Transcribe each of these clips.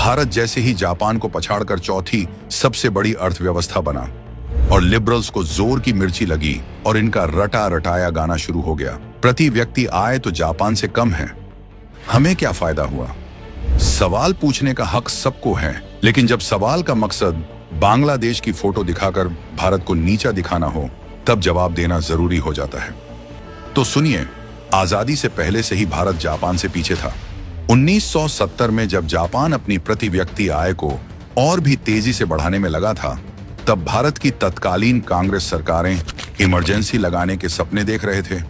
भारत जैसे ही जापान को पछाड़कर चौथी सबसे बड़ी अर्थव्यवस्था बना और लिबरल्स को जोर की मिर्ची लगी और इनका रटा रटाया गाना शुरू हो गया। प्रति व्यक्ति आय तो जापान से कम है, हमें क्या फायदा हुआ? सवाल पूछने का हक सबको है, लेकिन जब सवाल का मकसद बांग्लादेश की फोटो दिखाकर भारत को नीचा दिखाना हो, तब जवाब देना जरूरी हो जाता है। तो सुनिए, आजादी से पहले से ही भारत जापान से पीछे था। 1970 में जब जापान अपनी प्रति व्यक्ति आय को और भी तेजी से बढ़ाने में लगा था, तब भारत की तत्कालीन कांग्रेस सरकारें इमरजेंसी लगाने के सपने देख रहे थे।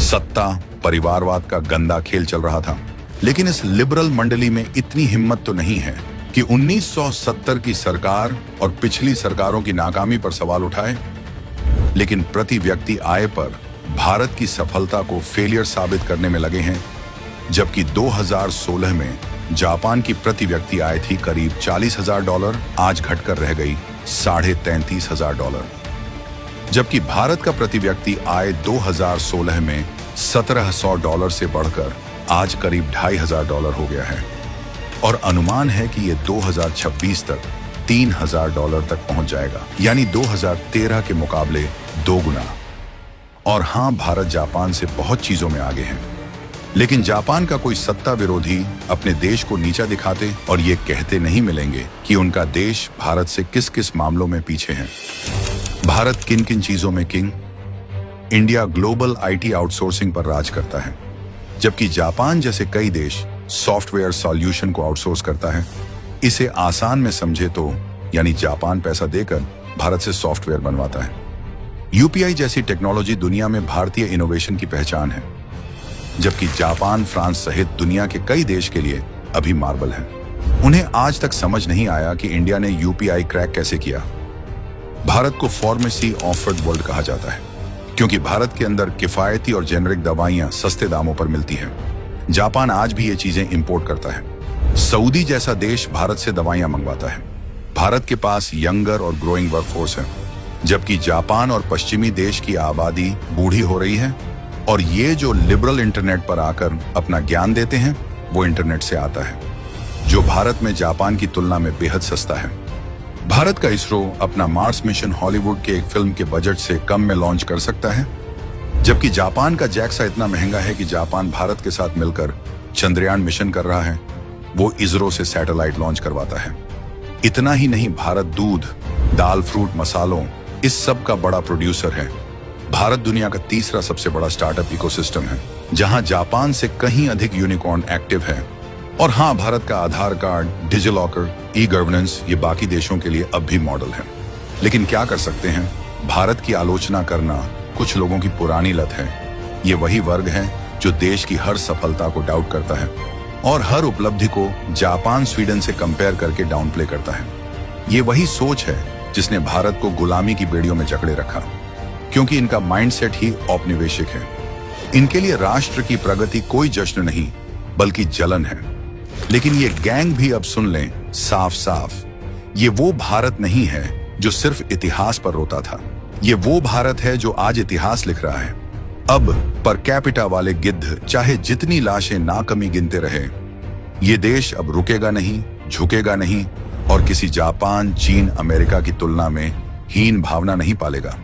सत्ता परिवारवाद का गंदा खेल चल रहा था, लेकिन इस लिबरल मंडली में इतनी हिम्मत तो नहीं है कि 1970 की सरकार और पिछली सरकारों की नाकामी पर सवाल उठाए, लेकिन प्रति व्यक्ति आय पर भारत की सफलता को फेलियर साबित करने में लगे हैं। जबकि 2016 में जापान की प्रति व्यक्ति आय थी करीब $40,000, आज घटकर रह गई $33,500। जबकि भारत का प्रति व्यक्ति आय 2016 में $1,700 से बढ़कर आज करीब $2,500 हो गया है और अनुमान है कि ये 2026 तक $3,000 तक पहुंच जाएगा, यानी 2013 के मुकाबले 2 गुना। और हाँ, भारत जापान से बहुत चीजों में आगे है, लेकिन जापान का कोई सत्ता विरोधी अपने देश को नीचा दिखाते और ये कहते नहीं मिलेंगे कि उनका देश भारत से किस किस मामलों में पीछे है। भारत किन किन चीजों में king? India global IT outsourcing पर राज करता है, जबकि जापान जैसे कई देश सॉफ्टवेयर सॉल्यूशन को आउटसोर्स करता है। इसे आसान में समझे तो यानी जापान पैसा देकर भारत से सॉफ्टवेयर बनवाता है। यूपीआई जैसी टेक्नोलॉजी दुनिया में भारतीय इनोवेशन की पहचान है, जबकि जापान, फ्रांस सहित दुनिया के कई देश के लिए अभी मार्बल है। उन्हें आज तक समझ नहीं आया कि इंडिया ने यूपीआई क्रैक कैसे किया। भारत को फार्मेसी ऑफ द वर्ल्ड कहा जाता है, क्योंकि भारत के अंदर किफायती और जेनरिक दवाइयां सस्ते दामों पर मिलती हैं। जापान आज भी ये चीजें इंपोर्ट करता है। सऊदी जैसा देश भारत से दवाइयां मंगवाता है। भारत के पास यंगर और ग्रोइंग वर्कफोर्स है, जबकि जापान और पश्चिमी देश की आबादी बूढ़ी हो रही है और ये जो लिबरल इंटरनेट पर आकर अपना ज्ञान देते हैं, वो इंटरनेट से आता है, जो भारत में जापान की तुलना में बेहद सस्ता है। भारत का इसरो अपना मार्स मिशन हॉलीवुड के एक फिल्म के बजट से कम में लॉन्च कर सकता है, जबकि जापान का जैक्सा इतना महंगा है कि जापान भारत के साथ मिलकर चंद्रयान मिशन कर रहा है। वो इसरो से सैटेलाइट लॉन्च करवाता है। इतना ही नहीं, भारत दूध, दाल, फ्रूट, मसालों, इस सब का बड़ा प्रोड्यूसर है। भारत दुनिया का तीसरा सबसे बड़ा स्टार्टअप इकोसिस्टम है, जहां जापान से कहीं अधिक यूनिकॉर्न एक्टिव है। और हाँ, भारत का आधार कार्ड, डिजिलॉकर, ई गवर्नेंस, ये बाकी देशों के लिए अब भी मॉडल है। लेकिन क्या कर सकते हैं, भारत की आलोचना करना कुछ लोगों की पुरानी लत है। ये वही वर्ग है जो देश की हर सफलता को डाउट करता है और हर उपलब्धि को जापान, स्वीडन से कंपेयर करके डाउन प्ले करता है। ये वही सोच है जिसने भारत को गुलामी की बेड़ियों में जकड़े रखा, क्योंकि इनका माइंडसेट ही औपनिवेशिक है। इनके लिए राष्ट्र की प्रगति कोई जश्न नहीं बल्कि जलन है। लेकिन ये गैंग भी अब सुन लें साफ साफ, ये वो भारत नहीं है जो सिर्फ इतिहास पर रोता था। ये वो भारत है जो आज इतिहास लिख रहा है। अब पर कैपिटा वाले गिद्ध चाहे जितनी लाशें ना कमी गिनते रहे, ये देश अब रुकेगा नहीं, झुकेगा नहीं और किसी जापान, चीन, अमेरिका की तुलना में हीन भावना नहीं पालेगा।